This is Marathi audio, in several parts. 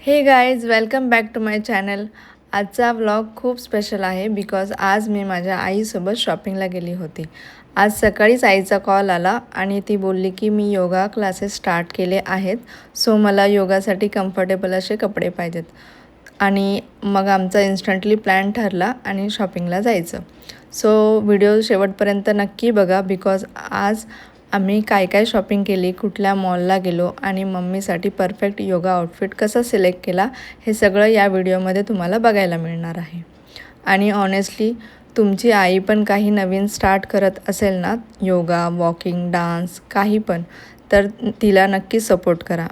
हे guys welcome back to my channel. आजचा व्लॉग खूप स्पेशल आहे बिकॉज आज मी माझ्या आईसोबत शॉपिंगला गेली होती. आज सकाळीच आईचा कॉल आला आणि ती बोलली की मी योगा क्लासेस स्टार्ट केले आहेत, सो मला योगासाठी कम्फर्टेबल असे कपडे पाहिजेत. आणि मग आमचा इन्स्टंटली प्लॅन ठरला आणि शॉपिंगला जायचं. सो व्हिडिओ शेवटपर्यंत नक्की बघा बिकॉज आज आम्ही काय काय शॉपिंग केली, कुठल्या मॉलला गेलो आणि मम्मीसाठी परफेक्ट योगा आउटफिट कसा सिलेक्ट केला हे सगळं या व्हिडिओमध्ये तुम्हाला बघायला मिळणार आहे. आणि ऑनेस्टली तुमची आई पण काही नवीन स्टार्ट करत असेल ना, योगा, वॉकिंग, डान्स काही पण, तर तिला नक्की सपोर्ट करा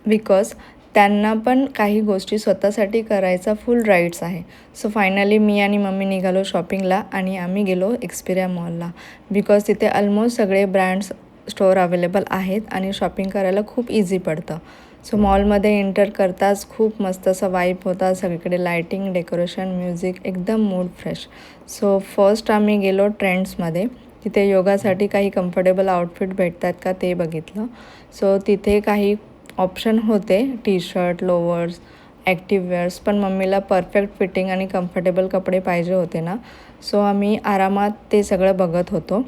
बिकॉज त्यांना पण काही गोष्टी स्वतःसाठी करायचा फुल राईट्स आहे. सो फायनली मी आणि मम्मी निघालो शॉपिंगला आणि आम्ही गेलो एक्सपिरिया मॉलला बिकॉज तिथे ऑलमोस्ट सगळे ब्रँड्स स्टोअर अवेलेबल आहेत आणि शॉपिंग करायला खूप इझी पडतं. सो मॉलमध्ये एंटर करताच खूप मस्त असा वाईब होता, सगळीकडे लायटिंग, डेकोरेशन, म्युझिक, एकदम मूड फ्रेश. सो फर्स्ट आम्ही गेलो ट्रेंड्समध्ये. तिथे योगासाठी काही कम्फर्टेबल आउटफिट भेटतात का ते बघितलं. सो तिथे काही ऑप्शन होते, T shirt, louvers, active wears, पण मम्मीला परफेक्ट फिटिंग आणि कम्फर्टेबल कपडे पाहिजे होते ना, सो आम्ही आरामात ते सगळं बघत होतो.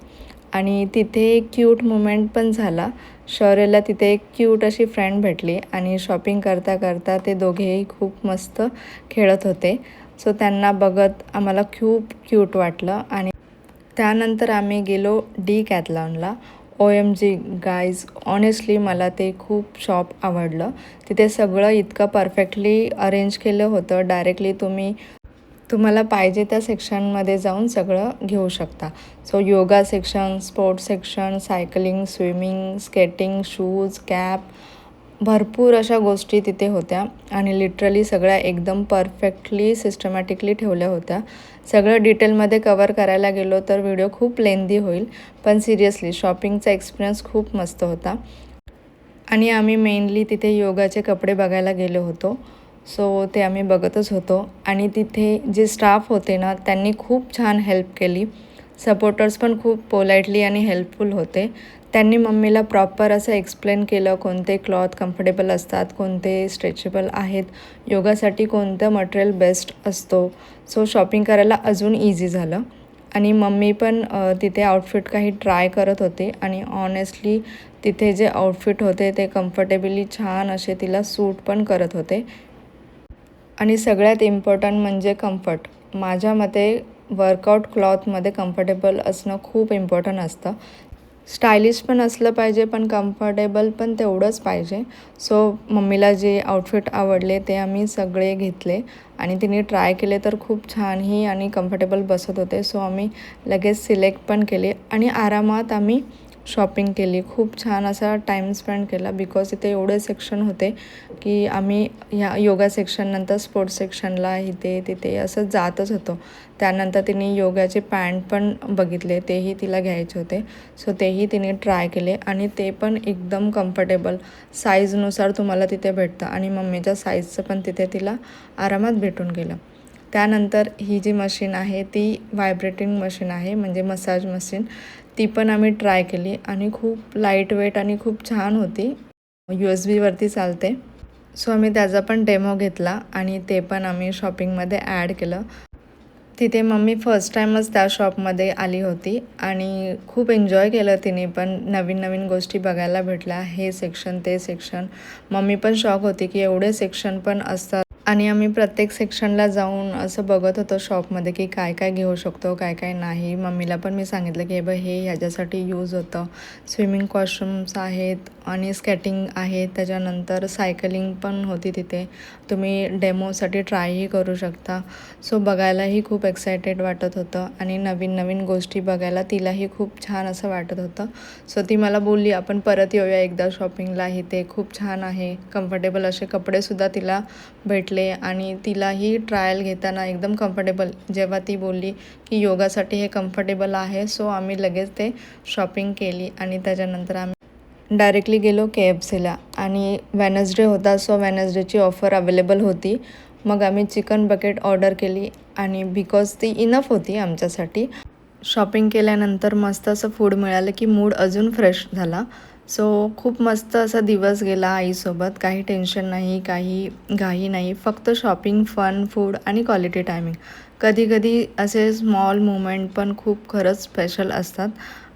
आणि तिथे एक क्यूट मुमेंट पण झाला. शौर्यला तिथे एक क्यूट अशी फ्रेंड भेटली आणि शॉपिंग करता करता ते दोघेही खूप मस्त खेळत होते. सो त्यांना बघत आम्हाला खूप क्यूट वाटलं. आणि त्यानंतर आम्ही गेलो डिकॅथलॉनला. OMG गाईज, ऑनेस्टली मला ते खूप शॉप आवडलं. तिथे सगळं इतकं परफेक्टली अरेंज केलं होतं. डायरेक्टली तुम्हाला पाहिजे त्या सेक्शनमध्ये जाऊन सगळं घेऊ शकता. So yoga section, sports section, cycling, swimming, skating, shoes, cap, भरपूर अशा गोष्टी तिथे होत्या आणि लिटरली सगळ्या एकदम परफेक्टली सिस्टमॅटिकली ठेवल्या होत्या. सगळं डिटेलमध्ये कवर करायला गेलो तर व्हिडिओ खूप लेंदी होईल, पण सिरियसली शॉपिंगचा एक्सपिरियन्स खूप मस्त होता. आणि आम्ही मेनली तिथे योगाचे कपडे बघायला गेलो होतो. सो ते आम्ही बघतच होतो आणि तिथे जे स्टाफ होते ना, त्यांनी खूप छान हेल्प केली. सपोर्टर्स पण खूप पोलाइटली आणि हेल्पफुल होते. त्यांनी मम्मीला प्रॉपर असं एक्सप्लेन केलं कोणते क्लॉथ कम्फर्टेबल असतात, कोणते स्ट्रेचेबल आहेत, योगासाठी कोणतं मटेरियल बेस्ट असतो. सो शॉपिंग करायला अजून इझी झालं. आणि मम्मी पण तिथे आउटफिट काही ट्राय करत होते आणि ऑनेस्टली तिथे जे आउटफिट होते ते कम्फर्टेबली छान असे तिला सूट पण करत होते. आणि सगळ्यात इम्पॉर्टंट म्हणजे कम्फर्ट. माझ्या मते वर्कआउट क्लॉथमध्ये कम्फर्टेबल असणं खूप इम्पॉर्टंट असतं. स्टायलिश पण असलं पाहिजे, पण कम्फर्टेबल पण तेवढंच पाहिजे. सो मम्मीला जे आउटफिट आवडले ते आम्ही सगळे घेतले आणि तिने ट्राय केले तर खूप छानही आणि कम्फर्टेबल बसत होते. सो आम्ही लगेच सिलेक्ट पण केले आणि आरामात आम्ही शॉपिंग केली. खूप छान असा टाईम स्पेंड केला बिकॉज इथे एवढे सेक्शन होते की आम्ही ह्या योगा सेक्शननंतर स्पोर्ट्स सेक्शनला इथे तिथे असं जातच होतो. त्यानंतर तिने योगाचे पॅन्ट पण बघितले, तेही तिला घ्यायचे होते. सो तेही तिने ट्राय केले आणि ते पण एकदम कम्फर्टेबल साईजनुसार तुम्हाला तिथे भेटतं आणि मम्मीच्या साईजचं पण तिथे तिला आरामात भेटून गेलं. त्यानंतर ही जी मशीन आहे ती व्हायब्रेटिंग मशीन आहे, म्हणजे मसाज मशीन. ती पण आम्ही ट्राय केली आणि खूप लाईट वेट आणि खूप छान होती. USB वरती चालते. सो आम्ही त्याचा पण डेमो घेतला आणि ते पण आम्ही शॉपिंगमध्ये ॲड केलं. तिथे मम्मी फर्स्ट टाईमच त्या शॉपमध्ये आली होती आणि खूप एन्जॉय केलं तिने पण. नवीन नवीन गोष्टी बघायला भेटल्या, हे सेक्शन ते सेक्शन. मम्मी पण शॉक होती की एवढे सेक्शन पण असतात. आणि आम्ही प्रत्येक सेक्शनला जाऊन असं बघत होतो शॉपमध्ये की काय काय घेऊ शकतो, काय काय नाही. मम्मीला पण मी सांगितलं की हे ह्याच्यासाठी यूज होतं. स्विमिंग कॉस्ट्युम्स आहेत आणि स्केटिंग आहेत. त्याच्यानंतर सायकलिंग पण होती तिथे, तुम्ही डेमोसाठी ट्रायही करू शकता. सो बघायलाही खूप एक्सायटेड वाटत होतं आणि नवीन नवीन गोष्टी बघायला तिलाही खूप छान असं वाटत होतं. सो ती मला बोलली आपण परत येऊया एकदा शॉपिंगला, ते खूप छान आहे. कम्फर्टेबल असे कपडेसुद्धा तिला भेटले आणि तिलाही ट्रायल घेताना एकदम कम्फर्टेबल. जेव्हा ती बोलली की योगासाठी हे कम्फर्टेबल आहे, सो आम्ही लगेच ते शॉपिंग केली आणि त्याच्यानंतर आम्ही डायरेक्टली गेलो KFCला. आणि वेनसडे होता, सो वेनसडेची ऑफर अवेलेबल होती. मग आम्ही चिकन बकेट ऑर्डर केली आणि बिकॉज ती इनफ होती आमच्यासाठी. शॉपिंग केल्यानंतर मस्त असं फूड मिळालं की मूड अजून फ्रेश झाला. सो खूप मस्त असा दिवस गेला आईसोबत. काही टेन्शन नाही, काही घाई नाही. फक्त शॉपिंग, फन, फूड आणि क्वालिटी टायमिंग. कधी-कधी असे स्मॉल मोमेंट पण खूप खरंच स्पेशल असतात.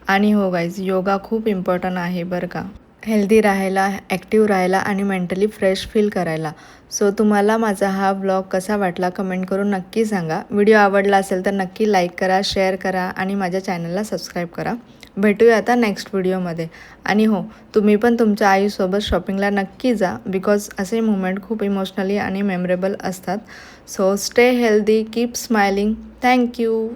आणि हो गाईज, योगा खूप इम्पॉर्टंट आहे बरं का. हेल्दी राहायला, ॲक्टिव्ह राहायला आणि मेंटली फ्रेश फील करायला. सो तुम्हाला माझा हा ब्लॉग कसा वाटला कमेंट करून नक्की सांगा. व्हिडिओ आवडला असेल तर नक्की लाईक करा, शेअर करा आणि माझ्या चॅनलला सबस्क्राईब करा. भेटूया आता नेक्स्ट व्हिडिओमध्ये. आणि हो, तुम्ही पण तुमच्या आईसोबत शॉपिंगला नक्की जा, बिकॉज असे मोमेंट खूप इमोशनली आणि मेमरेबल असतात. So stay healthy, keep smiling. Thank you.